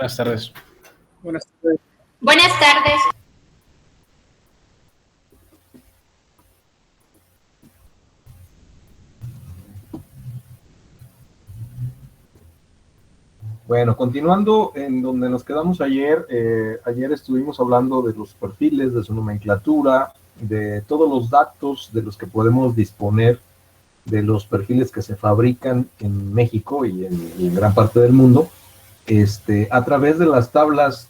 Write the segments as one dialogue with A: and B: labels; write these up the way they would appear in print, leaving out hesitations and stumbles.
A: Buenas tardes.
B: Buenas tardes.
C: Buenas tardes.
D: Bueno, continuando en donde nos quedamos ayer, ayer estuvimos hablando de los perfiles, de su nomenclatura, de todos los datos de los que podemos disponer de los perfiles que se fabrican en México y en gran parte del mundo, a través de las tablas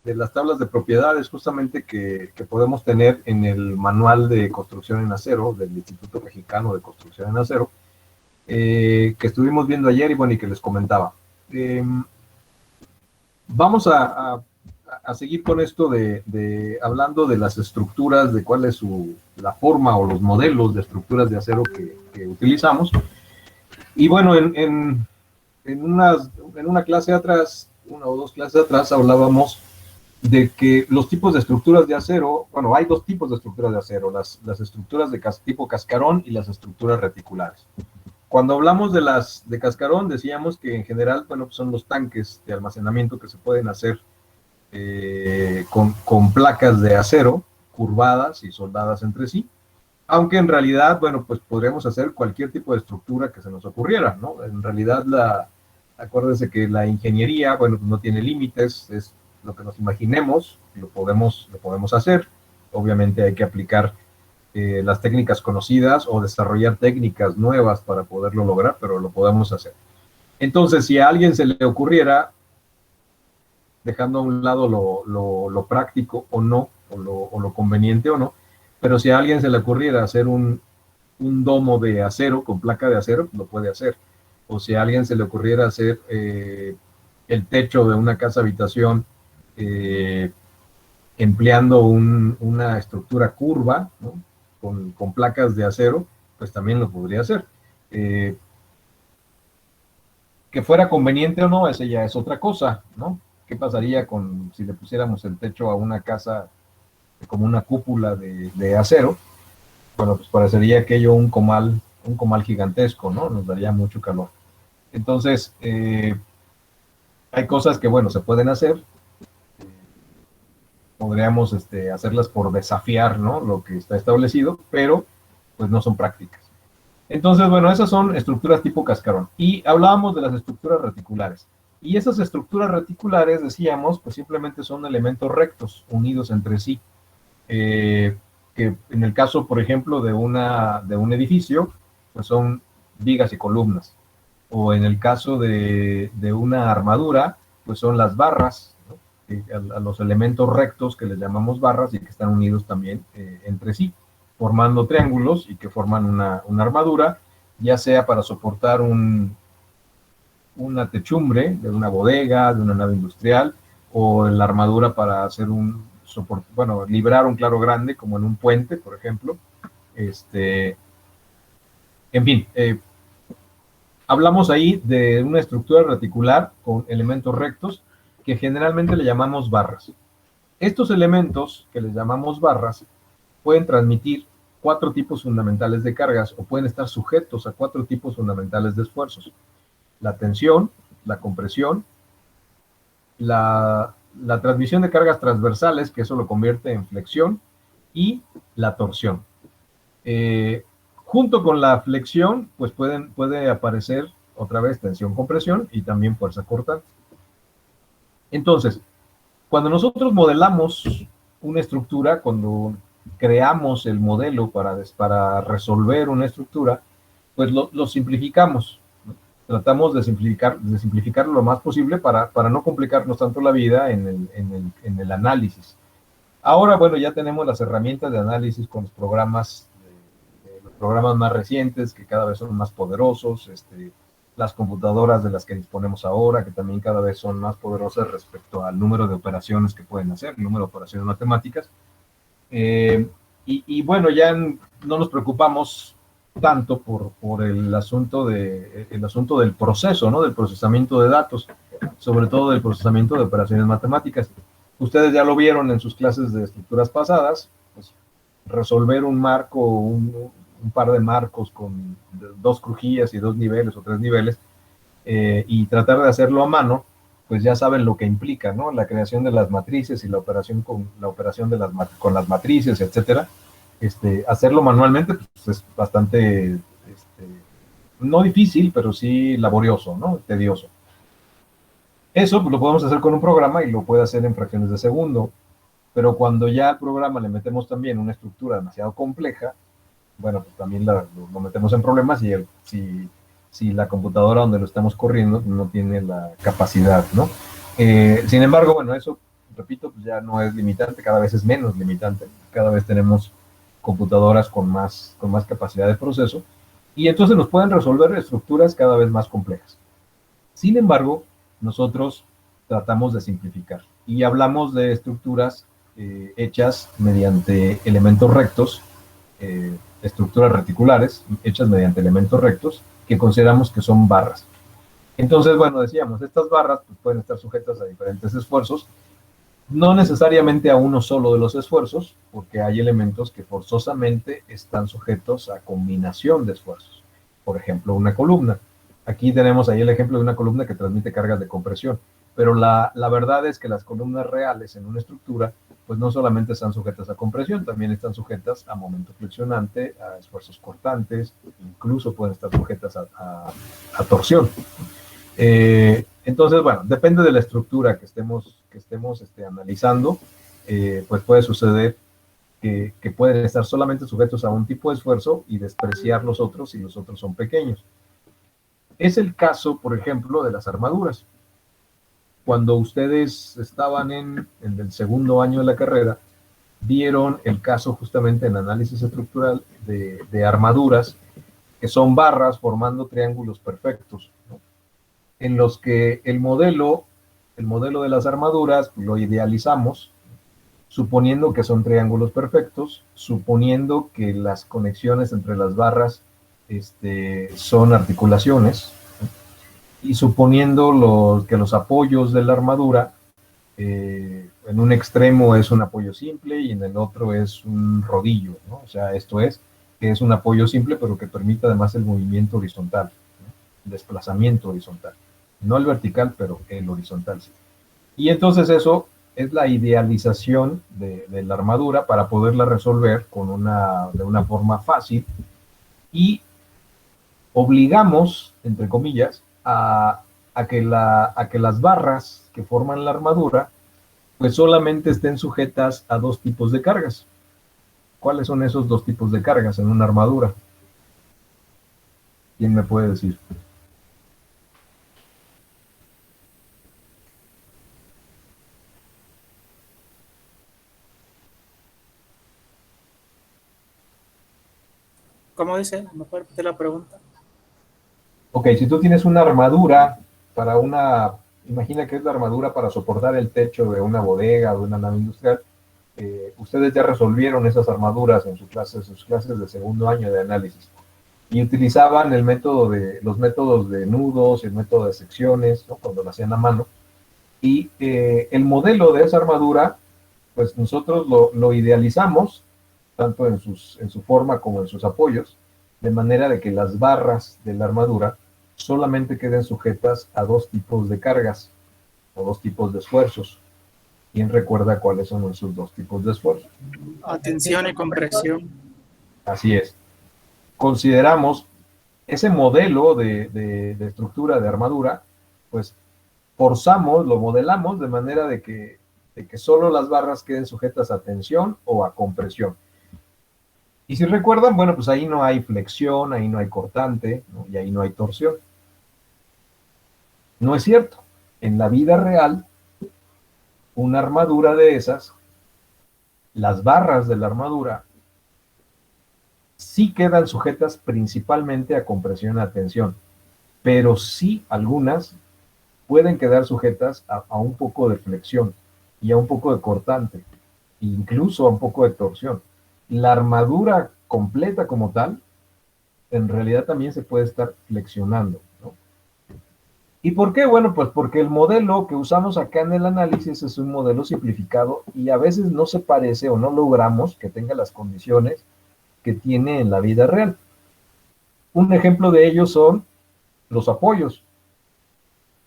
D: de propiedades justamente que podemos tener en el manual de construcción en acero del Instituto Mexicano de Construcción en Acero, que estuvimos viendo ayer y bueno, y que les comentaba. Vamos a seguir con esto hablando de las estructuras, de cuál es la forma o los modelos de estructuras de acero que utilizamos. Y bueno, en una clase atrás, una o dos clases atrás, hablábamos de que los tipos de estructuras de acero, bueno, hay dos tipos de estructuras de acero, las estructuras de tipo cascarón y las estructuras reticulares. Cuando hablamos de cascarón, decíamos que en general, bueno, son los tanques de almacenamiento que se pueden hacer con placas de acero curvadas y soldadas entre sí, aunque en realidad, bueno, pues podríamos hacer cualquier tipo de estructura que se nos ocurriera, ¿no? En realidad, acuérdense que la ingeniería, bueno, no tiene límites, es lo que nos imaginemos, lo podemos hacer. Obviamente hay que aplicar las técnicas conocidas o desarrollar técnicas nuevas para poderlo lograr, pero lo podemos hacer. Entonces, si a alguien se le ocurriera, dejando a un lado lo práctico o no, o lo conveniente o no, pero si a alguien se le ocurriera hacer un domo de acero con placa de acero, lo puede hacer. O si a alguien se le ocurriera hacer el techo de una casa habitación empleando una estructura curva, ¿no? Con placas de acero, pues también lo podría hacer. Que fuera conveniente o no, esa ya es otra cosa, ¿no? ¿Qué pasaría si le pusiéramos el techo a una casa como una cúpula de acero? Bueno, pues parecería aquello un comal gigantesco, ¿no? Nos daría mucho calor. Entonces, hay cosas que, bueno, se pueden hacer. Podríamos hacerlas por desafiar, ¿no?, lo que está establecido, pero pues no son prácticas. Entonces, bueno, esas son estructuras tipo cascarón. Y hablábamos de las estructuras reticulares. Y esas estructuras reticulares, decíamos, pues simplemente son elementos rectos, unidos entre sí. Que en el caso, por ejemplo, de un edificio, pues son vigas y columnas. O en el caso de una armadura, pues son las barras, ¿no?, a los elementos rectos que les llamamos barras y que están unidos también entre sí, formando triángulos y que forman una armadura, ya sea para soportar una techumbre de una bodega, de una nave industrial, o la armadura para hacer un soporte, bueno, librar un claro grande, como en un puente, por ejemplo. En fin, hablamos ahí de una estructura reticular con elementos rectos que generalmente le llamamos barras. Estos elementos que les llamamos barras pueden transmitir 4 tipos fundamentales de cargas o pueden estar sujetos a 4 tipos fundamentales de esfuerzos: la tensión, la compresión, la transmisión de cargas transversales, que eso lo convierte en flexión, y la torsión. Junto con la flexión, pues puede aparecer otra vez tensión-compresión y también fuerza cortante. Entonces, cuando nosotros modelamos una estructura, cuando creamos el modelo para resolver una estructura, pues lo simplificamos, ¿no? Tratamos de simplificarlo lo más posible para no complicarnos tanto la vida en el análisis. Ahora, bueno, ya tenemos las herramientas de análisis con los programas más recientes, que cada vez son más poderosos, las computadoras de las que disponemos ahora, que también cada vez son más poderosas respecto al número de operaciones que pueden hacer, el número de operaciones matemáticas. Y bueno, ya no nos preocupamos tanto por el asunto del proceso, ¿no?, del procesamiento de datos, sobre todo del procesamiento de operaciones matemáticas. Ustedes ya lo vieron en sus clases de estructuras pasadas, pues resolver un marco, un par de marcos con 2 crujías y 2 niveles o 3 niveles, y tratar de hacerlo a mano, pues ya saben lo que implica, ¿no? La creación de las matrices y la operación de con las matrices, etcétera. Hacerlo manualmente pues, es bastante, no difícil, pero sí laborioso, ¿no? Tedioso. Eso pues, lo podemos hacer con un programa y lo puede hacer en fracciones de segundo, pero cuando ya al programa le metemos también una estructura demasiado compleja, bueno, pues también lo metemos en problemas y si la computadora donde lo estamos corriendo no tiene la capacidad, ¿no? Sin embargo, bueno, eso, repito, pues ya no es limitante, cada vez es menos limitante, cada vez tenemos computadoras con más capacidad de proceso, y entonces nos pueden resolver estructuras cada vez más complejas. Sin embargo, nosotros tratamos de simplificar y hablamos de estructuras hechas mediante elementos rectos, estructuras reticulares hechas mediante elementos rectos que consideramos que son barras. Entonces, bueno, decíamos, estas barras pues, pueden estar sujetas a diferentes esfuerzos, no necesariamente a uno solo de los esfuerzos, porque hay elementos que forzosamente están sujetos a combinación de esfuerzos. Por ejemplo, una columna. Aquí tenemos ahí el ejemplo de una columna que transmite cargas de compresión, pero la verdad es que las columnas reales en una estructura, pues no solamente están sujetas a compresión, también están sujetas a momento flexionante, a esfuerzos cortantes, incluso pueden estar sujetas a torsión. Entonces, bueno, depende de la estructura que estemos analizando, pues puede suceder que pueden estar solamente sujetos a un tipo de esfuerzo y despreciar los otros si los otros son pequeños. Es el caso, por ejemplo, de las armaduras. Cuando ustedes estaban en el segundo año de la carrera, vieron el caso justamente en análisis estructural de armaduras, que son barras formando triángulos perfectos, ¿no? En los que el modelo de las armaduras lo idealizamos, suponiendo que son triángulos perfectos, suponiendo que las conexiones entre las barras son articulaciones, y suponiendo que los apoyos de la armadura, en un extremo es un apoyo simple y en el otro es un rodillo, ¿no? O sea, esto es, que es un apoyo simple, pero que permite además el movimiento horizontal, ¿no? El desplazamiento horizontal. No el vertical, pero el horizontal, sí. Y entonces eso es la idealización de la armadura para poderla resolver de una forma fácil, y obligamos, entre comillas, a que las barras que forman la armadura pues solamente estén sujetas a dos tipos de cargas. ¿Cuáles son esos dos tipos de cargas en una armadura? ¿Quién me puede decir?
A: ¿Cómo dice? Mejor te la pregunta.
D: Ok, si tú tienes una armadura imagina que es la armadura para soportar el techo de una bodega o de una nave industrial, ustedes ya resolvieron esas armaduras en sus clases de segundo año de análisis, y utilizaban los métodos de nudos y el método de secciones, ¿no? Cuando lo hacían a mano, y el modelo de esa armadura, pues nosotros lo idealizamos, tanto en su forma como en sus apoyos, de manera de que las barras de la armadura solamente queden sujetas a dos tipos de cargas o dos tipos de esfuerzos. ¿Quién recuerda cuáles son esos dos tipos de esfuerzos?
A: Tensión y compresión.
D: Así es. Consideramos ese modelo de estructura de armadura, pues lo modelamos de manera de que solo las barras queden sujetas a tensión o a compresión. Y si recuerdan, bueno, pues ahí no hay flexión, ahí no hay cortante, ¿no? Y ahí no hay torsión. No es cierto. En la vida real, una armadura de esas, las barras de la armadura, sí quedan sujetas principalmente a compresión y a tensión, pero sí algunas pueden quedar sujetas a un poco de flexión y a un poco de cortante, incluso a un poco de torsión. La armadura completa como tal, en realidad también se puede estar flexionando, ¿no? ¿Y por qué? Bueno, pues porque el modelo que usamos acá en el análisis es un modelo simplificado y a veces no se parece o no logramos que tenga las condiciones que tiene en la vida real. Un ejemplo de ello son los apoyos.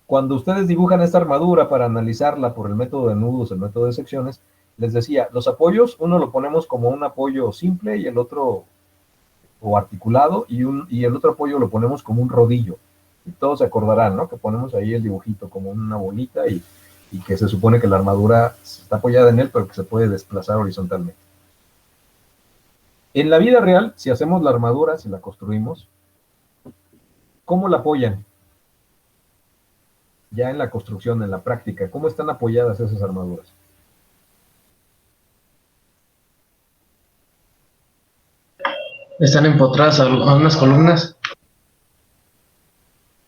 D: cuando ustedes dibujan esta armadura para analizarla por el método de nudos, el método de secciones, les decía, los apoyos, uno lo ponemos como un apoyo simple y el otro, o articulado, y el otro apoyo lo ponemos como un rodillo. Y todos se acordarán, ¿no? Que ponemos ahí el dibujito como una bolita y que se supone que la armadura está apoyada en él, pero que se puede desplazar horizontalmente. En la vida real, si hacemos la armadura, si la construimos, ¿cómo la apoyan? Ya en la construcción, en la práctica, ¿cómo están apoyadas esas armaduras?
B: Están empotradas a unas columnas.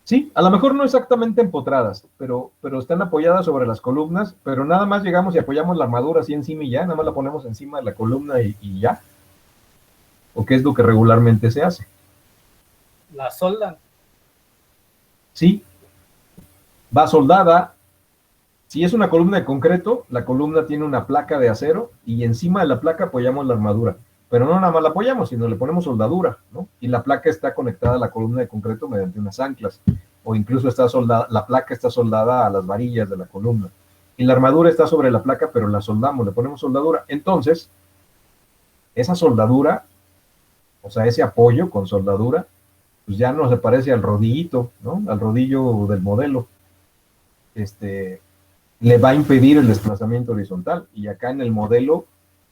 D: Sí, a lo mejor no exactamente empotradas, pero están apoyadas sobre las columnas, pero nada más llegamos y apoyamos la armadura así encima y ya, nada más la ponemos encima de la columna y ya. ¿O qué es lo que regularmente se hace?
A: La soldan.
D: Sí, va soldada. Si es una columna de concreto, la columna tiene una placa de acero y encima de la placa apoyamos la armadura. Pero no nada más la apoyamos, sino le ponemos soldadura, ¿no? Y la placa está conectada a la columna de concreto mediante unas anclas. O incluso está soldada, la placa está soldada a las varillas de la columna. Y la armadura está sobre la placa, pero la soldamos, le ponemos soldadura. Entonces, esa soldadura, o sea, ese apoyo con soldadura, pues ya no se parece al rodillito, ¿no? Al rodillo del modelo. Le va a impedir el desplazamiento horizontal. Y acá en el modelo,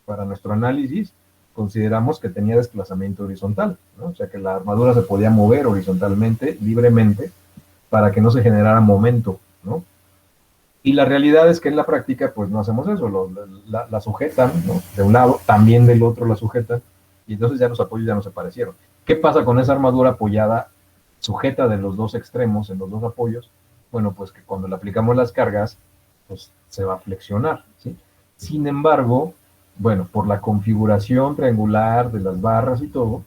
D: para nuestro análisis, consideramos que tenía desplazamiento horizontal, ¿no? O sea que la armadura se podía mover horizontalmente, libremente, para que no se generara momento, ¿no? Y la realidad es que en la práctica, pues no hacemos eso, la sujetan, ¿no? De un lado, también del otro la sujetan, y entonces ya los apoyos ya no se parecieron. ¿Qué pasa con esa armadura apoyada, sujeta de los dos extremos, en los dos apoyos? Bueno, pues que cuando le aplicamos las cargas, pues se va a flexionar, ¿sí? Sin embargo, bueno, por la configuración triangular de las barras y todo,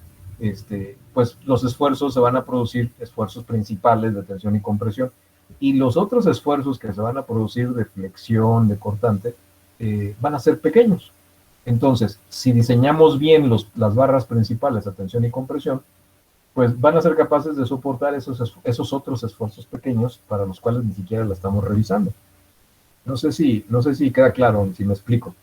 D: pues los esfuerzos se van a producir, esfuerzos principales de tensión y compresión, y los otros esfuerzos que se van a producir de flexión, de cortante, van a ser pequeños. Entonces, si diseñamos bien las barras principales de tensión y compresión, pues van a ser capaces de soportar esos otros esfuerzos pequeños para los cuales ni siquiera la estamos revisando. No sé si queda claro, si me explico.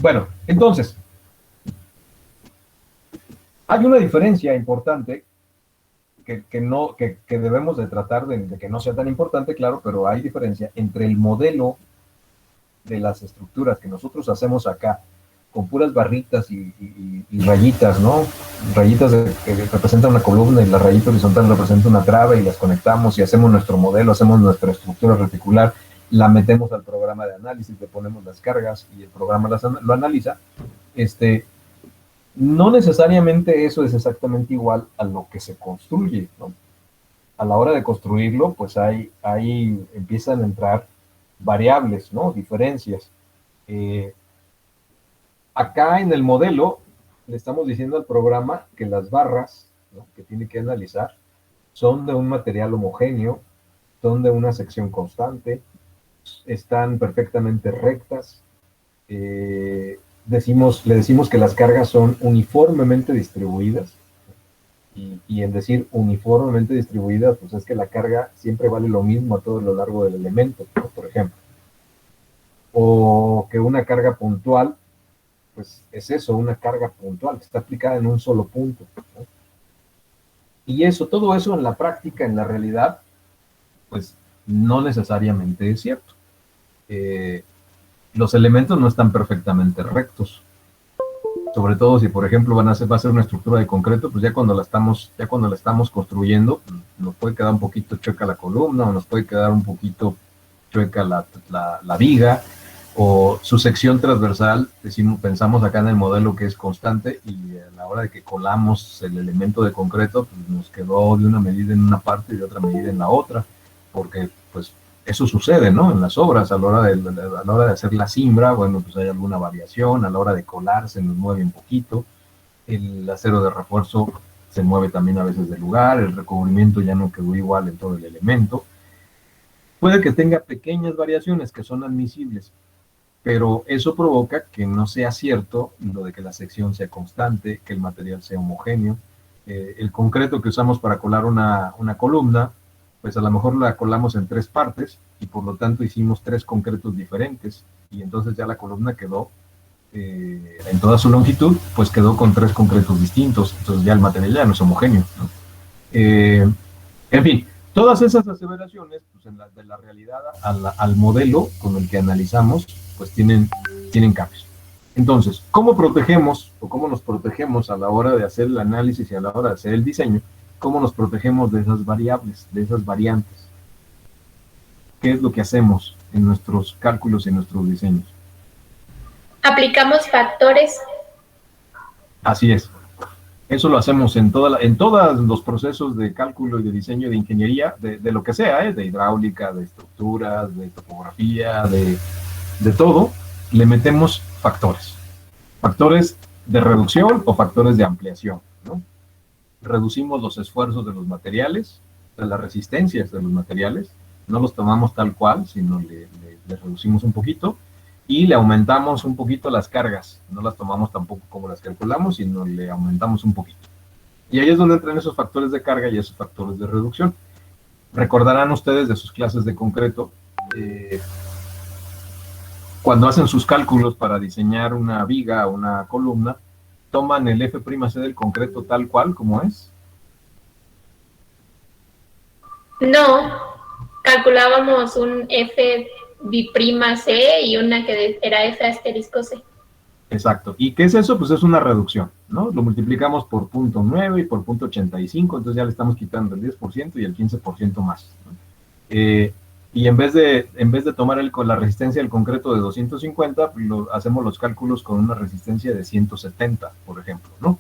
D: Bueno, entonces, hay una diferencia importante que debemos de tratar de que no sea tan importante, claro, pero hay diferencia entre el modelo de las estructuras que nosotros hacemos acá, con puras barritas y rayitas, ¿no? Rayitas que representan una columna y la rayita horizontal representa una trave y las conectamos y hacemos nuestro modelo, hacemos nuestra estructura reticular, la metemos al programa de análisis, le ponemos las cargas y el programa lo analiza. No necesariamente eso es exactamente igual a lo que se construye, ¿no? A la hora de construirlo, pues ahí empiezan a entrar variables, ¿no? Diferencias. Acá en el modelo le estamos diciendo al programa que las barras, ¿no?, que tiene que analizar son de un material homogéneo, son de una sección constante, están perfectamente rectas. Le decimos que las cargas son uniformemente distribuidas. Y en decir uniformemente distribuidas, pues es que la carga siempre vale lo mismo a todo lo largo del elemento, ¿no?, por ejemplo. O que una carga puntual, pues es eso, una carga puntual que está aplicada en un solo punto, ¿no? Y todo eso en la práctica, en la realidad, pues no necesariamente es cierto. Los elementos no están perfectamente rectos. Sobre todo si, por ejemplo, va a ser una estructura de concreto, pues ya cuando la estamos construyendo, nos puede quedar un poquito chueca la columna, o nos puede quedar un poquito chueca la viga, o su sección transversal, pensamos acá en el modelo que es constante, y a la hora de que colamos el elemento de concreto, pues nos quedó de una medida en una parte y de otra medida en la otra, porque pues eso sucede, ¿no? En las obras, a la hora de hacer la cimbra, bueno, pues hay alguna variación, a la hora de colar se nos mueve un poquito, el acero de refuerzo se mueve también a veces de lugar, el recubrimiento ya no quedó igual en todo el elemento. Puede que tenga pequeñas variaciones que son admisibles, pero eso provoca que no sea cierto lo de que la sección sea constante, que el material sea homogéneo. El concreto que usamos para colar una columna, pues a lo mejor la colamos en 3 partes y por lo tanto hicimos 3 concretos diferentes y entonces ya la columna quedó en toda su longitud, pues quedó con 3 concretos distintos, entonces ya el material ya no es homogéneo, ¿no? En fin, todas esas aseveraciones, pues de la realidad al modelo con el que analizamos, pues tienen cambios. Entonces, ¿cómo protegemos o cómo nos protegemos a la hora de hacer el análisis y a la hora de hacer el diseño? ¿Cómo nos protegemos de esas variables, de esas variantes? ¿Qué es lo que hacemos en nuestros cálculos y en nuestros diseños?
C: Aplicamos factores.
D: Así es. Eso lo hacemos en todos los procesos de cálculo y de diseño de ingeniería, de lo que sea, de hidráulica, de estructuras, de topografía, de todo, le metemos factores. Factores de reducción o factores de ampliación, ¿no? Reducimos los esfuerzos de los materiales, de las resistencias de los materiales, no los tomamos tal cual, sino le reducimos un poquito, y le aumentamos un poquito las cargas, no las tomamos tampoco como las calculamos, sino le aumentamos un poquito. Y ahí es donde entran esos factores de carga y esos factores de reducción. Recordarán ustedes de sus clases de concreto, cuando hacen sus cálculos para diseñar una viga o una columna, toman el F'C del concreto tal cual como es.
C: No, calculábamos un F B'C y una que era F asterisco C.
D: Exacto. ¿Y qué es eso? Pues es una reducción, ¿no? Lo multiplicamos por 0.9 y por 0.85, entonces ya le estamos quitando el 10% y el 15% más, ¿no? Y en vez de tomar con la resistencia del concreto de 250, hacemos los cálculos con una resistencia de 170, por ejemplo, ¿no?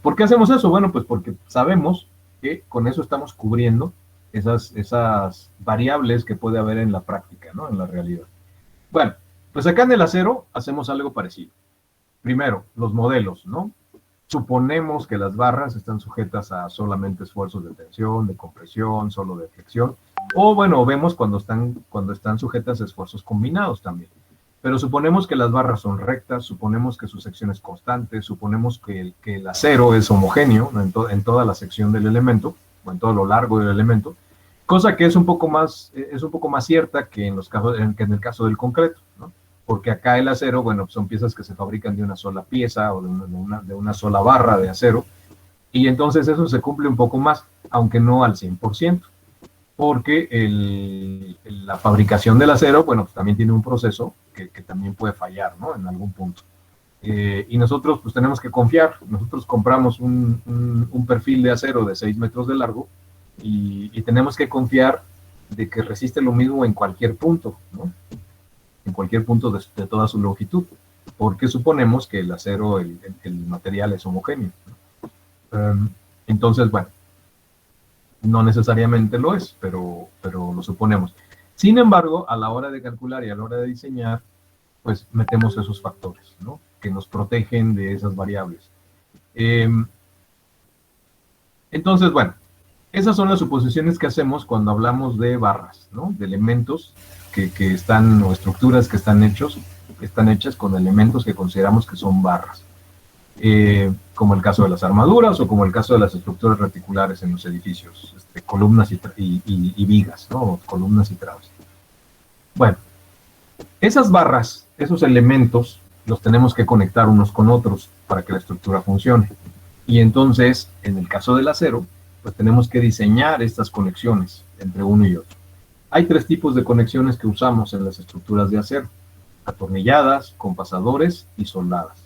D: ¿Por qué hacemos eso? Bueno, pues porque sabemos que con eso estamos cubriendo esas variables que puede haber en la práctica, ¿no? En la realidad. Bueno, pues acá en el acero hacemos algo parecido. Primero, los modelos, ¿no? Suponemos que las barras están sujetas a solamente esfuerzos de tensión, de compresión, solo de flexión, o bueno, vemos cuando están sujetas a esfuerzos combinados también. Pero suponemos que las barras son rectas, suponemos que su sección es constante, suponemos que el acero es homogéneo, ¿no? en toda la sección del elemento, o en todo lo largo del elemento, cosa que es un poco más cierta que en el caso del concreto, ¿no? Porque acá el acero, bueno, son piezas que se fabrican de una sola pieza o de una sola barra de acero, y entonces eso se cumple un poco más, aunque no al 100%, porque la fabricación del acero, bueno, pues también tiene un proceso que también puede fallar, ¿no? En algún punto. Y nosotros pues tenemos que confiar. Nosotros compramos un perfil de acero de 6 metros de largo y tenemos que confiar de que resiste lo mismo en cualquier punto, ¿no? En cualquier punto de toda su longitud, porque suponemos que el acero, el material es homogéneo, ¿no? Entonces, bueno, no necesariamente lo es, pero lo suponemos. Sin embargo, a la hora de calcular y a la hora de diseñar, pues metemos esos factores, ¿no? Que nos protegen de esas variables. Entonces, bueno, esas son las suposiciones que hacemos cuando hablamos de barras, ¿no? De elementos que están, o estructuras que están hechas con elementos que consideramos que son barras. Como el caso de las armaduras o como el caso de las estructuras reticulares en los edificios, columnas y vigas, ¿no? Columnas y trabas. Bueno, esas barras, esos elementos, los tenemos que conectar unos con otros para que la estructura funcione. Y entonces, en el caso del acero, pues tenemos que diseñar estas conexiones entre uno y otro. Hay 3 tipos de conexiones que usamos en las estructuras de acero: atornilladas, compasadores y soldadas.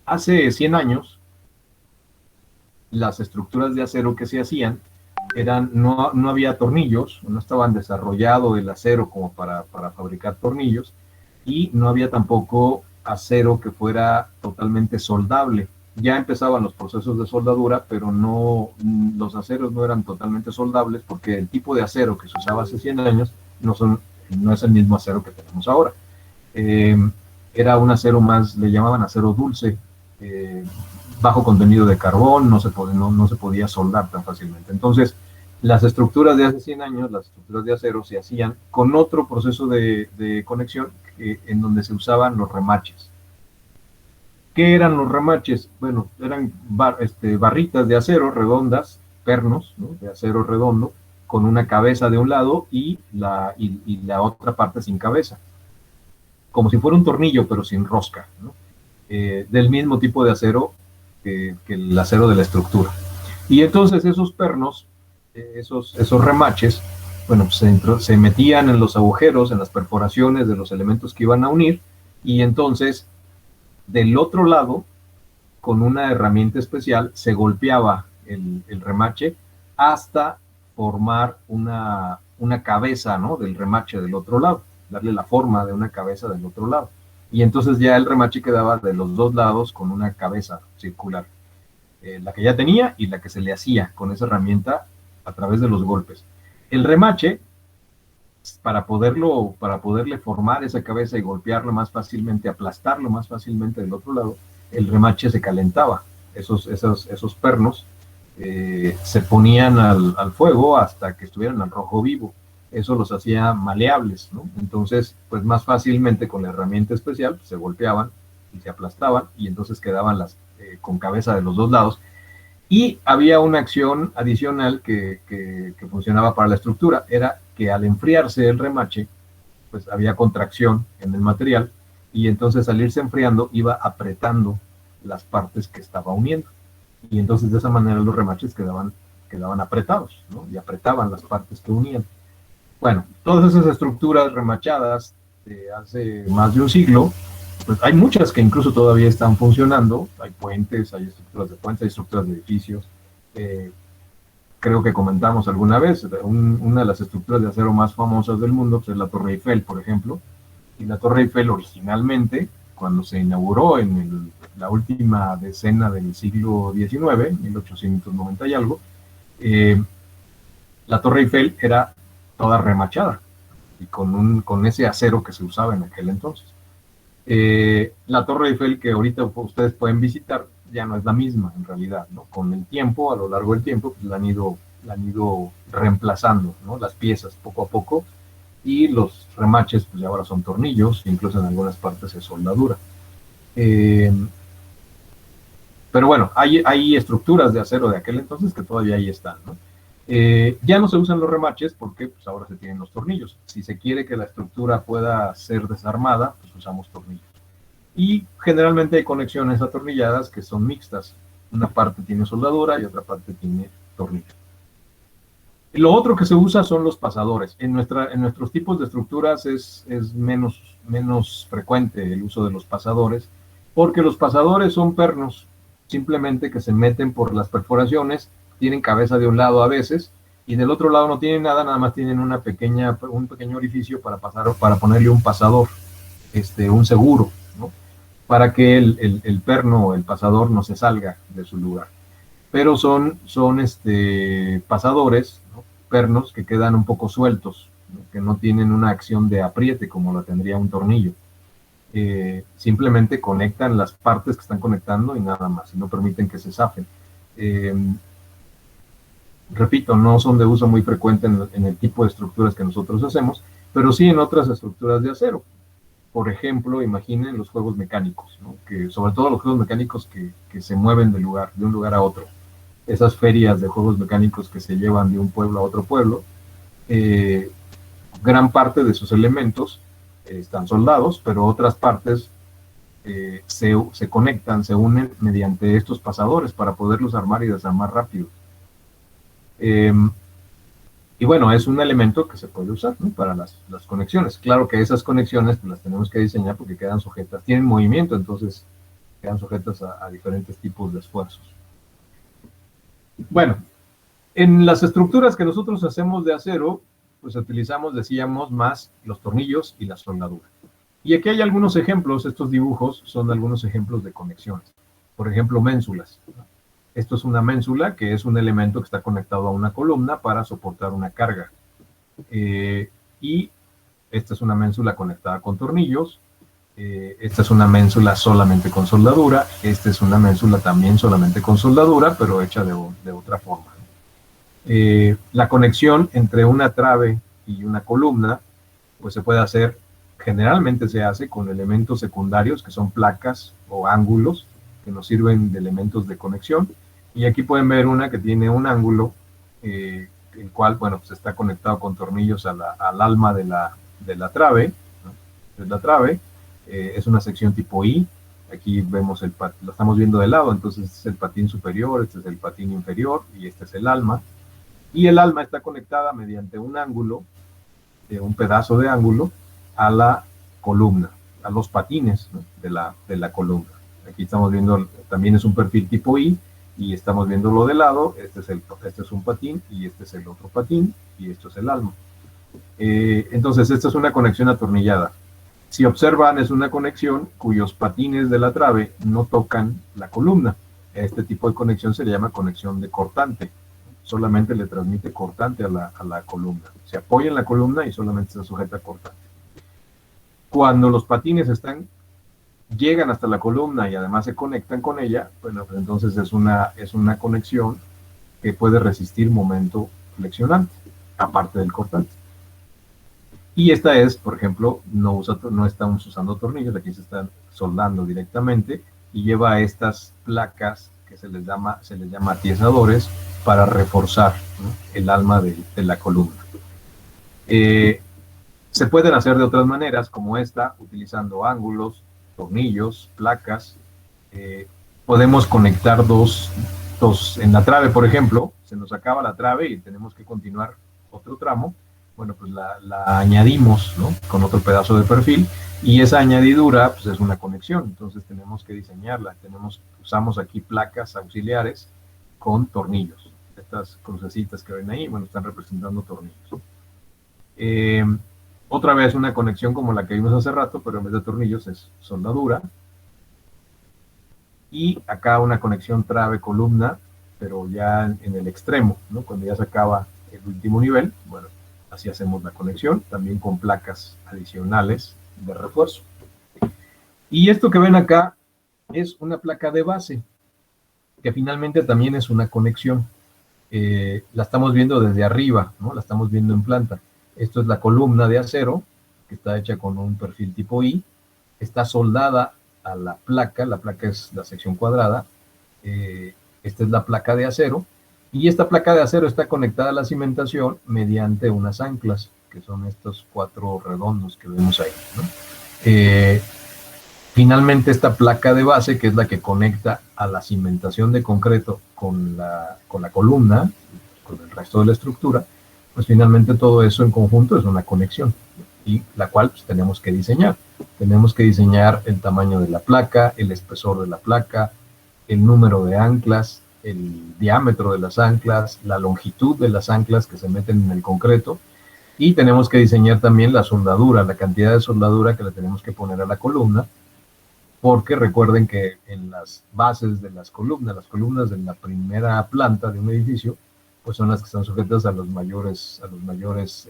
D: Hace 100 años, las estructuras de acero que se hacían no había tornillos, no estaban desarrollado el acero como para fabricar tornillos, y no había tampoco acero que fuera totalmente soldable. Ya empezaban los procesos de soldadura, pero los aceros no eran totalmente soldables porque el tipo de acero que se usaba hace 100 años no es el mismo acero que tenemos ahora. Era un acero más, le llamaban acero dulce, bajo contenido de carbón, no se podía soldar tan fácilmente. Entonces, Las estructuras de hace 100 años, las estructuras de acero, se hacían con otro proceso de conexión en donde se usaban los remaches. ¿Qué eran los remaches? Bueno, eran barritas de acero redondas, pernos, ¿no?, de acero redondo, con una cabeza de un lado y la otra parte sin cabeza. Como si fuera un tornillo, pero sin rosca, ¿no? Del mismo tipo de acero que el acero de la estructura. Y entonces esos pernos, esos remaches, bueno, pues se metían en los agujeros, en las perforaciones de los elementos que iban a unir, y entonces del otro lado, con una herramienta especial, se golpeaba el remache hasta formar una cabeza, ¿no?, del remache del otro lado, darle la forma de una cabeza del otro lado. Y entonces ya el remache quedaba de los dos lados con una cabeza circular, la que ya tenía y la que se le hacía con esa herramienta a través de los golpes. El remache, para poderle formar esa cabeza y golpearlo más fácilmente, aplastarlo más fácilmente del otro lado, el remache se calentaba. Esos pernos se ponían al fuego hasta que estuvieran al rojo vivo. Eso los hacía maleables, ¿no? Entonces, pues más fácilmente con la herramienta especial se golpeaban y se aplastaban, y entonces quedaban con cabeza de los dos lados. Y había una acción adicional que funcionaba para la estructura, era que al enfriarse el remache, pues había contracción en el material, y entonces al irse enfriando iba apretando las partes que estaba uniendo. Y entonces de esa manera los remaches quedaban apretados, ¿no?, y apretaban las partes que unían. Bueno, todas esas estructuras remachadas de hace más de un siglo, pues hay muchas que incluso todavía están funcionando. Hay puentes, hay estructuras de puentes, hay estructuras de edificios. Creo que comentamos alguna vez, una de las estructuras de acero más famosas del mundo, pues, es la Torre Eiffel, por ejemplo. Y la Torre Eiffel originalmente, cuando se inauguró en la última decena del siglo XIX, 1890 y algo, la Torre Eiffel era toda remachada y con ese acero que se usaba en aquel entonces. La Torre Eiffel que ahorita ustedes pueden visitar ya no es la misma en realidad, ¿no? Con el tiempo, a lo largo del tiempo, pues la han ido reemplazando, ¿no?, las piezas poco a poco, y los remaches pues ya ahora son tornillos, incluso en algunas partes es soldadura. Pero bueno, hay estructuras de acero de aquel entonces que todavía ahí están, ¿no? Ya no se usan los remaches porque pues ahora se tienen los tornillos. Si se quiere que la estructura pueda ser desarmada, pues usamos tornillos. Y generalmente hay conexiones atornilladas que son mixtas. Una parte tiene soldadura y otra parte tiene tornillo. Lo otro que se usa son los pasadores. En nuestros tipos de estructuras es menos frecuente el uso de los pasadores, porque los pasadores son pernos, simplemente que se meten por las perforaciones, tienen cabeza de un lado a veces, y del otro lado no tienen nada más tienen un pequeño orificio para ponerle un pasador, un seguro, ¿no?, para que el perno o el pasador no se salga de su lugar. Pero son pasadores, ¿no?, pernos que quedan un poco sueltos, ¿no?, que no tienen una acción de apriete como la tendría un tornillo. Simplemente conectan las partes que están conectando y nada más, y no permiten que se zafen. Repito, no son de uso muy frecuente en el tipo de estructuras que nosotros hacemos, pero sí en otras estructuras de acero. Por ejemplo, imaginen los juegos mecánicos, ¿no?, que sobre todo los juegos mecánicos que se mueven de un lugar a otro. Esas ferias de juegos mecánicos que se llevan de un pueblo a otro pueblo, gran parte de sus elementos están soldados, pero otras partes se conectan, se unen mediante estos pasadores para poderlos armar y desarmar rápido. Y bueno, es un elemento que se puede usar, ¿no?, para las conexiones. Claro que esas conexiones pues las tenemos que diseñar porque quedan sujetas, tienen movimiento, entonces quedan sujetas a diferentes tipos de esfuerzos. Bueno, en las estructuras que nosotros hacemos de acero, pues utilizamos, decíamos, más los tornillos y la soldadura. Y aquí hay algunos ejemplos. Estos dibujos son algunos ejemplos de conexiones. Por ejemplo, ménsulas. Esto es una ménsula, que es un elemento que está conectado a una columna para soportar una carga. Y esta es una ménsula conectada con tornillos. Esta es una ménsula solamente con soldadura. Esta es una ménsula también solamente con soldadura, pero hecha de otra forma. La conexión entre una trave y una columna, pues se puede hacer, generalmente se hace con elementos secundarios, que son placas o ángulos, que nos sirven de elementos de conexión. Y aquí pueden ver una que tiene un ángulo, el cual, bueno, pues está conectado con tornillos al alma de la trave, ¿no? De la trave. Es una sección tipo I. Aquí vemos lo estamos viendo de lado, entonces este es el patín superior, este es el patín inferior y este es el alma. Y el alma está conectada mediante un ángulo, un pedazo de ángulo, a la columna, a los patines, ¿no? de la columna. Aquí estamos viendo, también es un perfil tipo I, y estamos viéndolo de lado. Este es un patín, y este es el otro patín, y esto es el alma. Entonces, esta es una conexión atornillada. Si observan, es una conexión cuyos patines de la trave no tocan la columna. Este tipo de conexión se le llama conexión de cortante. Solamente le transmite cortante a la columna. Se apoya en la columna y solamente se sujeta a cortante. Cuando los patines llegan hasta la columna y además se conectan con ella, bueno, pues entonces es una conexión que puede resistir momento flexionante, aparte del cortante. Y esta es, por ejemplo, no estamos usando tornillos, aquí se están soldando directamente, y lleva estas placas que se les llama atiesadores para reforzar, ¿no? El alma de la columna. Se pueden hacer de otras maneras, como esta, utilizando ángulos, tornillos, placas. Podemos conectar dos en la trave, por ejemplo. Se nos acaba la trave y tenemos que continuar otro tramo. Bueno, pues la añadimos, ¿no? Con otro pedazo de perfil, y esa añadidura pues es una conexión. Entonces tenemos que diseñarla. Usamos aquí placas auxiliares con tornillos. Estas crucecitas que ven ahí, bueno, están representando tornillos. Otra vez una conexión como la que vimos hace rato, pero en vez de tornillos es soldadura. Y acá una conexión trave-columna, pero ya en el extremo, ¿no? Cuando ya se acaba el último nivel, bueno, así hacemos la conexión, también con placas adicionales de refuerzo. Y esto que ven acá es una placa de base, que finalmente también es una conexión. La estamos viendo desde arriba, ¿no? La estamos viendo en planta. Esto es la columna de acero, que está hecha con un perfil tipo I, está soldada a la placa es la sección cuadrada, esta es la placa de acero, y esta placa de acero está conectada a la cimentación mediante unas anclas, que son estos 4 redondos que vemos ahí, ¿no? Finalmente, esta placa de base, que es la que conecta a la cimentación de concreto con la columna, con el resto de la estructura, pues finalmente todo eso en conjunto es una conexión, y la cual pues, tenemos que diseñar. Tenemos que diseñar el tamaño de la placa, el espesor de la placa, el número de anclas, el diámetro de las anclas, la longitud de las anclas que se meten en el concreto, y tenemos que diseñar también la soldadura, la cantidad de soldadura que le tenemos que poner a la columna, porque recuerden que en las bases de las columnas de la primera planta de un edificio, pues son las que están sujetas a los mayores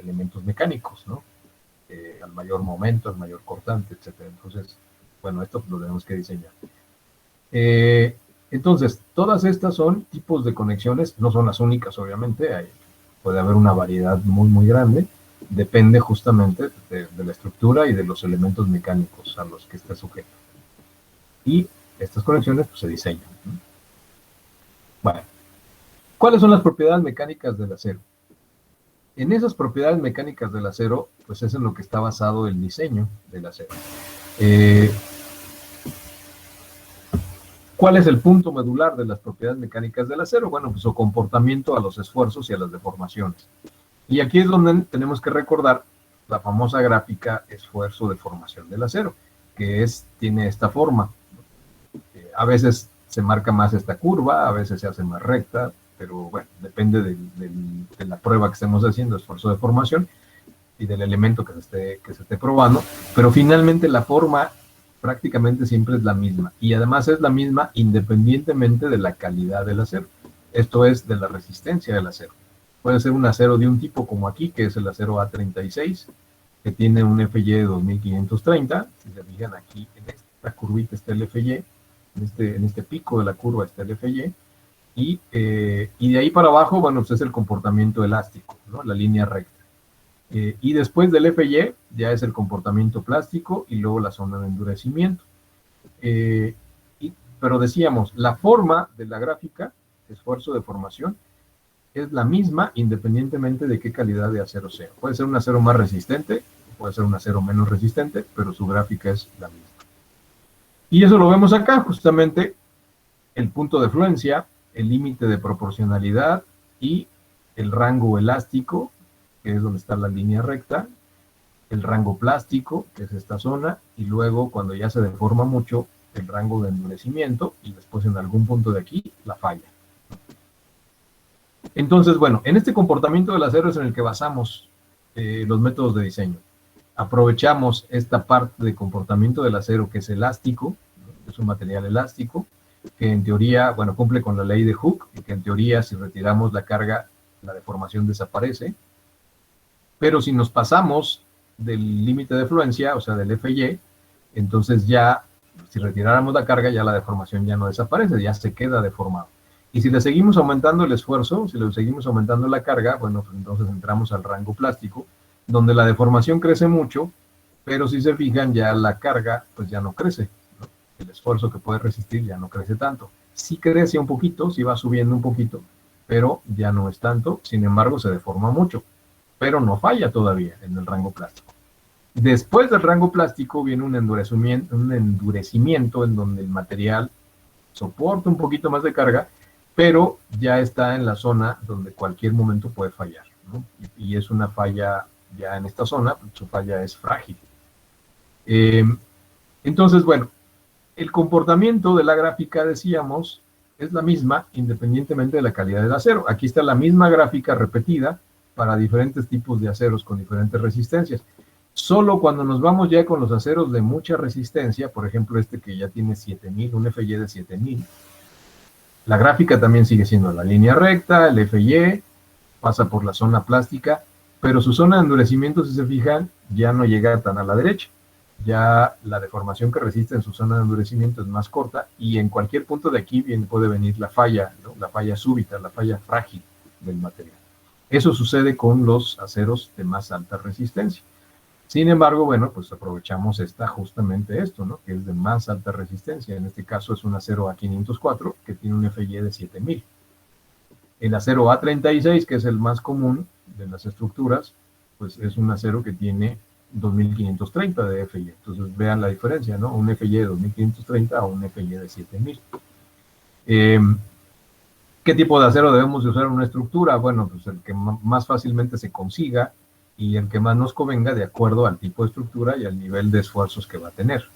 D: elementos mecánicos, ¿no? Al mayor momento, al mayor cortante, etc. Entonces, bueno, esto lo tenemos que diseñar. Entonces, todas estas son tipos de conexiones, no son las únicas, obviamente, puede haber una variedad muy, muy grande, depende justamente de la estructura y de los elementos mecánicos a los que esté sujeto. Y estas conexiones pues, se diseñan, ¿no? Bueno, ¿cuáles son las propiedades mecánicas del acero? En esas propiedades mecánicas del acero, pues es en lo que está basado el diseño del acero. ¿Cuál es el punto medular de las propiedades mecánicas del acero? Bueno, pues su comportamiento a los esfuerzos y a las deformaciones. Y aquí es donde tenemos que recordar la famosa gráfica esfuerzo-deformación del acero, que tiene esta forma. A veces se marca más esta curva, a veces se hace más recta, pero bueno, depende de la prueba que estemos haciendo, esfuerzo-deformación, y del elemento que se esté probando, pero finalmente la forma prácticamente siempre es la misma, y además es la misma independientemente de la calidad del acero, esto es, de la resistencia del acero. Puede ser un acero de un tipo como aquí, que es el acero A36, que tiene un FY de 2530, si se fijan aquí en esta curvita está el FY, en este pico de la curva está el FY, Y de ahí para abajo, bueno, pues es el comportamiento elástico, ¿no? La línea recta. Y después del FY ya es el comportamiento plástico y luego la zona de endurecimiento. Pero decíamos, la forma de la gráfica, esfuerzo de formación, es la misma independientemente de qué calidad de acero sea. Puede ser un acero más resistente, puede ser un acero menos resistente, pero su gráfica es la misma. Y eso lo vemos acá, justamente el punto de fluencia, el límite de proporcionalidad y el rango elástico, que es donde está la línea recta, el rango plástico, que es esta zona, y luego cuando ya se deforma mucho, el rango de endurecimiento, y después en algún punto de aquí, la falla. Entonces, bueno, en este comportamiento del acero es en el que basamos los métodos de diseño. Aprovechamos esta parte de comportamiento del acero que es elástico, es un material elástico, que en teoría, bueno, cumple con la ley de Hooke, y que en teoría si retiramos la carga, la deformación desaparece. Pero si nos pasamos del límite de fluencia, o sea, del FY, entonces ya, si retiráramos la carga, ya la deformación ya no desaparece, ya se queda deformado. Y si le seguimos aumentando el esfuerzo, si le seguimos aumentando la carga, bueno, pues entonces entramos al rango plástico, donde la deformación crece mucho, pero si se fijan, ya la carga, pues ya no crece, ¿no? El esfuerzo que puede resistir ya no crece tanto. Sí crece un poquito, sí va subiendo un poquito, pero ya no es tanto, sin embargo se deforma mucho, pero no falla todavía en el rango plástico. Después del rango plástico viene un endurecimiento en donde el material soporta un poquito más de carga, pero ya está en la zona donde cualquier momento puede fallar, ¿no? Y es una falla ya en esta zona, su falla es frágil. Entonces, bueno, el comportamiento de la gráfica, decíamos, es la misma independientemente de la calidad del acero. Aquí está la misma gráfica repetida para diferentes tipos de aceros con diferentes resistencias. Solo cuando nos vamos ya con los aceros de mucha resistencia, por ejemplo este que ya tiene 7000, un FY de 7000, la gráfica también sigue siendo la línea recta, el FY, pasa por la zona plástica, pero su zona de endurecimiento, si se fijan, ya no llega tan a la derecha. Ya la deformación que resiste en su zona de endurecimiento es más corta, y en cualquier punto de aquí puede venir la falla, ¿no? La falla súbita, la falla frágil del material. Eso sucede con los aceros de más alta resistencia. Sin embargo, bueno, pues aprovechamos justamente esto, ¿no? Que es de más alta resistencia. En este caso es un acero A504 que tiene un FY de 7000. El acero A36, que es el más común de las estructuras, pues es un acero que tiene 2530 de FY. Entonces vean la diferencia, ¿no? Un FY de 2530 a un FY de 7000. ¿Qué tipo de acero debemos de usar en una estructura? Bueno, pues el que más fácilmente se consiga y el que más nos convenga de acuerdo al tipo de estructura y al nivel de esfuerzos que va a tener.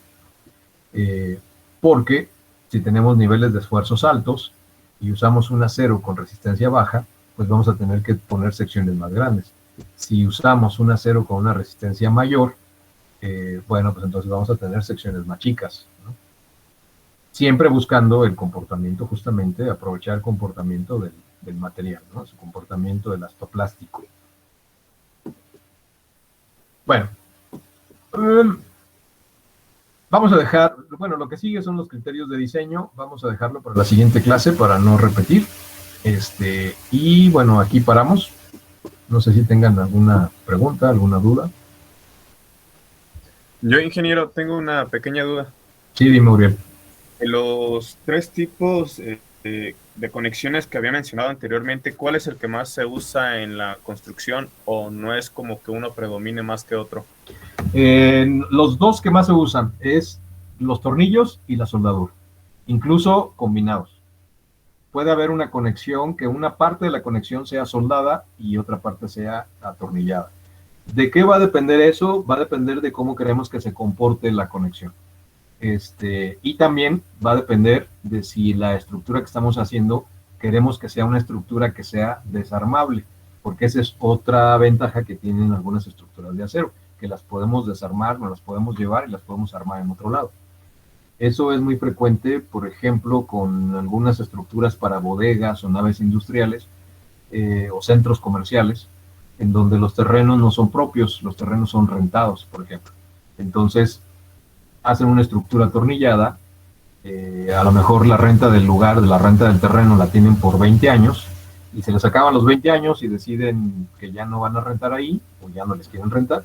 D: Porque si tenemos niveles de esfuerzos altos y usamos un acero con resistencia baja, pues vamos a tener que poner secciones más grandes. Si usamos un acero con una resistencia mayor, bueno, pues entonces vamos a tener secciones más chicas, ¿no? Siempre buscando el comportamiento, justamente, aprovechar el comportamiento del material, ¿no? Su comportamiento elastoplástico. Bueno, vamos a dejar, bueno, lo que sigue son los criterios de diseño, vamos a dejarlo para la siguiente clase para no repetir. Y bueno, aquí paramos. No sé si tengan alguna pregunta, alguna duda.
E: Yo, ingeniero, tengo una pequeña duda.
D: Sí, dime, Uriel.
E: Los tres tipos de conexiones que había mencionado anteriormente, ¿cuál es el que más se usa en la construcción o no es como que uno predomine más que otro?
D: Los dos que más se usan es los tornillos y la soldadura, incluso combinados. Puede haber una conexión que una parte de la conexión sea soldada y otra parte sea atornillada. ¿De qué va a depender eso? Va a depender de cómo queremos que se comporte la conexión. Y también va a depender de si la estructura que estamos haciendo queremos que sea una estructura que sea desarmable, porque esa es otra ventaja que tienen algunas estructuras de acero, que las podemos desarmar, nos las podemos llevar y las podemos armar en otro lado. Eso es muy frecuente, por ejemplo, con algunas estructuras para bodegas o naves industriales o centros comerciales, en donde los terrenos no son propios, los terrenos son rentados, por ejemplo. Entonces, hacen una estructura atornillada A lo mejor la renta del lugar, de la renta del terreno la tienen por 20 años y se les acaban los 20 años y deciden que ya no van a rentar ahí o ya no les quieren rentar.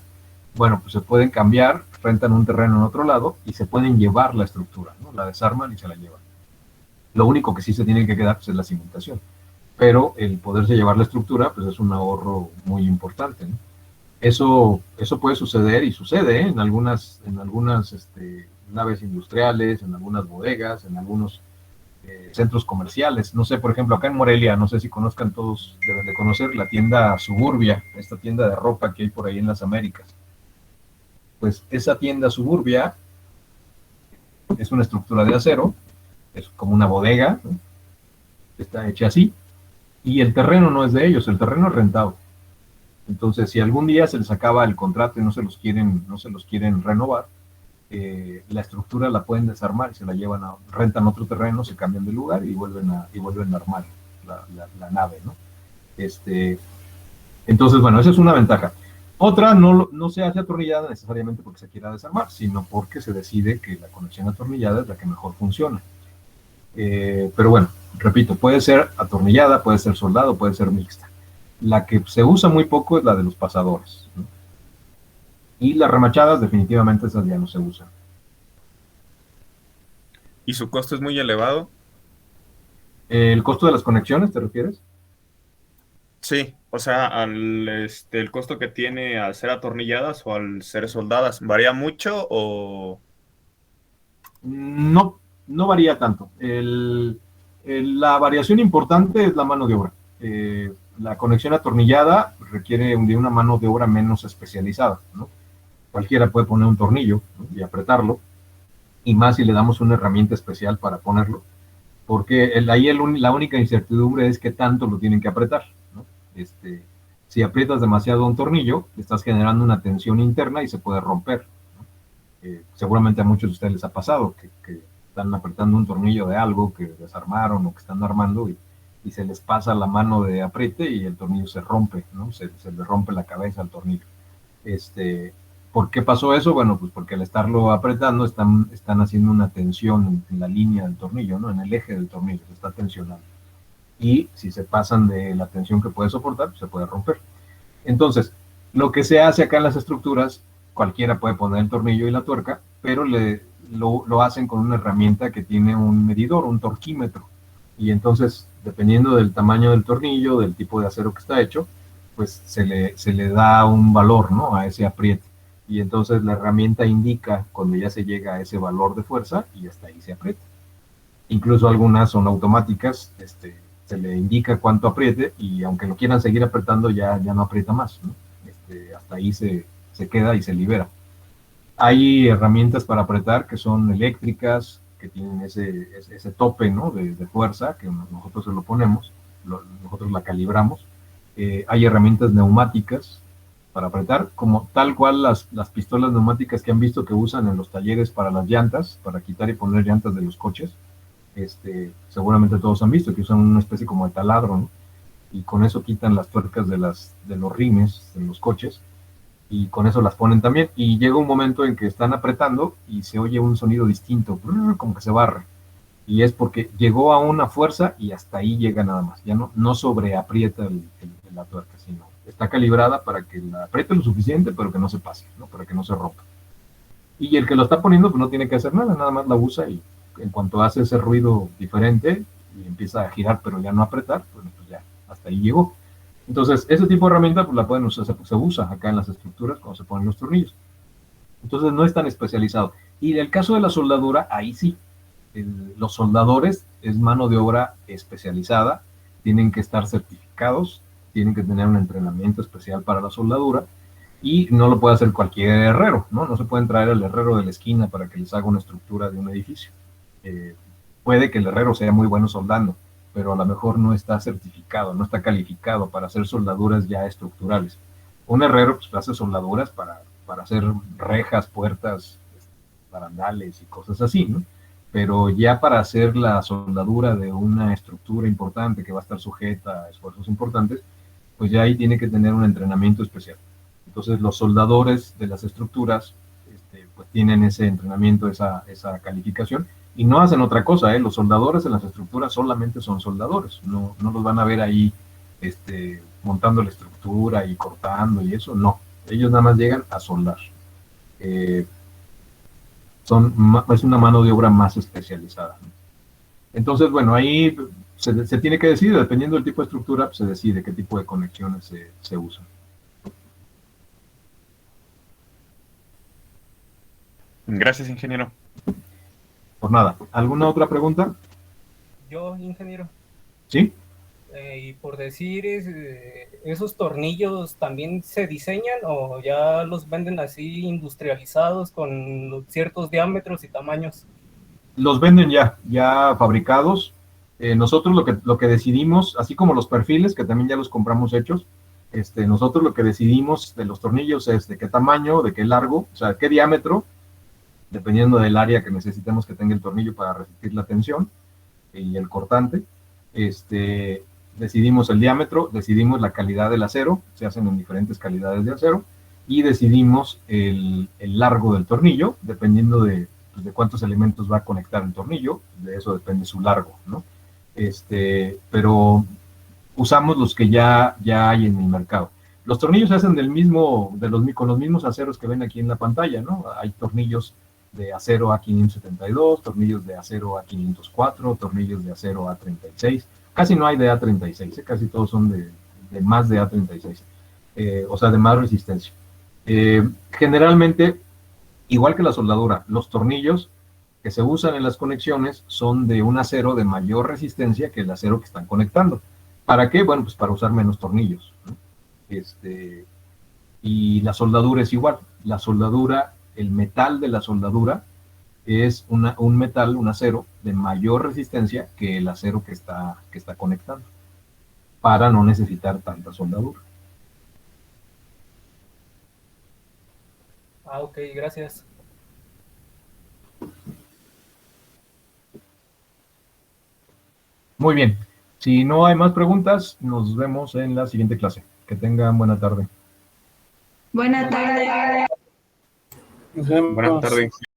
D: Bueno, pues se pueden cambiar, rentan un terreno en otro lado y se pueden llevar la estructura, ¿no? La desarman y se la llevan. Lo único que sí se tiene que quedar pues, es la cimentación. Pero el poderse llevar la estructura pues es un ahorro muy importante, ¿no? Eso puede suceder y sucede, ¿eh? en algunas naves industriales, en algunas bodegas, en algunos centros comerciales. No sé, por ejemplo, acá en Morelia, no sé si conozcan todos, deben de conocer la tienda Suburbia, esta tienda de ropa que hay por ahí en las Américas. Pues esa tienda Suburbia es una estructura de acero, es como una bodega, ¿no? Está hecha así, y el terreno no es de ellos, el terreno es rentado. Entonces, si algún día se les acaba el contrato y no se los quieren renovar, la estructura la pueden desarmar y se la llevan rentan otro terreno, se cambian de lugar y vuelven a armar la nave, ¿no? Entonces, bueno, esa es una ventaja. Otra, no se hace atornillada necesariamente porque se quiera desarmar, sino porque se decide que la conexión atornillada es la que mejor funciona. Pero bueno, repito, puede ser atornillada, puede ser soldado, puede ser mixta. La que se usa muy poco es la de los pasadores, ¿no? Y las remachadas, definitivamente, esas ya no se usan.
E: ¿Y su costo es muy elevado?
D: ¿El costo de las conexiones, te refieres?
E: Sí, o sea, el costo que tiene al ser atornilladas o al ser soldadas, ¿varía mucho o...?
D: No, no varía tanto. La variación importante es la mano de obra. La conexión atornillada requiere de una mano de obra menos especializada, ¿no? Cualquiera puede poner un tornillo, ¿no? Y apretarlo, y más si le damos una herramienta especial para ponerlo, porque la única incertidumbre es qué tanto lo tienen que apretar, ¿no? Si aprietas demasiado un tornillo, estás generando una tensión interna y se puede romper, ¿no? Seguramente a muchos de ustedes les ha pasado que están apretando un tornillo de algo que desarmaron o que están armando y se les pasa la mano de apriete y el tornillo se rompe, ¿no? Se le rompe la cabeza al tornillo. ¿Por qué pasó eso? Bueno, pues porque al estarlo apretando están haciendo una tensión en la línea del tornillo, ¿no? En el eje del tornillo, se está tensionando. Y si se pasan de la tensión que puede soportar, pues se puede romper. Entonces, lo que se hace acá en las estructuras, cualquiera puede poner el tornillo y la tuerca, pero lo hacen con una herramienta que tiene un medidor, un torquímetro. Y entonces, dependiendo del tamaño del tornillo, del tipo de acero que está hecho, pues se le da un valor, ¿no? A ese apriete. Y entonces la herramienta indica cuando ya se llega a ese valor de fuerza y hasta ahí se aprieta. Incluso algunas son automáticas, se le indica cuánto apriete y aunque lo quieran seguir apretando ya no aprieta más, ¿no? Hasta ahí se queda y se libera. Hay herramientas para apretar que son eléctricas, que tienen ese tope, ¿no? de fuerza que nosotros se lo ponemos, nosotros la calibramos. Hay herramientas neumáticas para apretar, como tal cual las pistolas neumáticas que han visto que usan en los talleres para las llantas, para quitar y poner llantas de los coches. Seguramente todos han visto que usan una especie como de taladro, ¿no? Y con eso quitan las tuercas de los rines de los coches y con eso las ponen también. Y llega un momento en que están apretando y se oye un sonido distinto, como que se barra. Y es porque llegó a una fuerza y hasta ahí llega nada más. Ya no sobreaprieta la tuerca, sino está calibrada para que la apriete lo suficiente, pero que no se pase, ¿no? Para que no se rompa. Y el que lo está poniendo, pues no tiene que hacer nada más la usa y en cuanto hace ese ruido diferente y empieza a girar, pero ya no apretar, pues ya hasta ahí llegó. Entonces, ese tipo de herramienta pues la pueden usar, se usa acá en las estructuras cuando se ponen los tornillos. Entonces, no es tan especializado. Y en el caso de la soldadura, ahí sí. Los soldadores es mano de obra especializada, tienen que estar certificados, tienen que tener un entrenamiento especial para la soldadura y no lo puede hacer cualquier herrero, ¿no? No se pueden traer al herrero de la esquina para que les haga una estructura de un edificio. Puede que el herrero sea muy bueno soldando, pero a lo mejor no está certificado, no está calificado para hacer soldaduras ya estructurales. Un herrero pues hace soldaduras para hacer rejas, puertas, barandales y cosas así, ¿no? Pero ya para hacer la soldadura de una estructura importante que va a estar sujeta a esfuerzos importantes, pues ya ahí tiene que tener un entrenamiento especial. Entonces los soldadores de las estructuras pues tienen ese entrenamiento, esa calificación, y no hacen otra cosa, ¿eh? Los soldadores en las estructuras solamente son soldadores, no los van a ver ahí montando la estructura y cortando y eso, no. Ellos nada más llegan a soldar. Es una mano de obra más especializada, ¿no? Entonces, bueno, ahí se tiene que decidir, dependiendo del tipo de estructura, pues se decide qué tipo de conexiones se usan.
E: Gracias, ingeniero.
D: Por nada. ¿Alguna otra pregunta?
A: Yo, ingeniero.
D: ¿Sí?
A: Y por decir, ¿esos tornillos también se diseñan o ya los venden así industrializados con ciertos diámetros y tamaños?
D: Los venden ya fabricados. Nosotros lo que decidimos, así como los perfiles, que también ya los compramos hechos, nosotros lo que decidimos de los tornillos es de qué tamaño, de qué largo, o sea, qué diámetro, dependiendo del área que necesitemos que tenga el tornillo para resistir la tensión y el cortante. Decidimos el diámetro, decidimos la calidad del acero, se hacen en diferentes calidades de acero, y decidimos el largo del tornillo, dependiendo de cuántos elementos va a conectar el tornillo, de eso depende su largo, ¿no? Pero usamos los que ya hay en el mercado. Los tornillos se hacen con los mismos aceros que ven aquí en la pantalla, ¿no? Hay tornillos de acero A572, tornillos de acero A504, tornillos de acero A36, casi no hay de A36, casi todos son de más de A36, o sea, de más resistencia. Generalmente, igual que la soldadura, los tornillos que se usan en las conexiones son de un acero de mayor resistencia que el acero que están conectando. ¿Para qué? Bueno, pues para usar menos tornillos, ¿no? Y la soldadura es igual. La soldadura, el metal de la soldadura es un metal, un acero de mayor resistencia que el acero que está conectando, para no necesitar tanta soldadura.
A: Ok, gracias.
D: Muy bien. Si no hay más preguntas, nos vemos en la siguiente clase. Que tengan buena tarde.
F: Buena tarde.
E: Buenas tardes.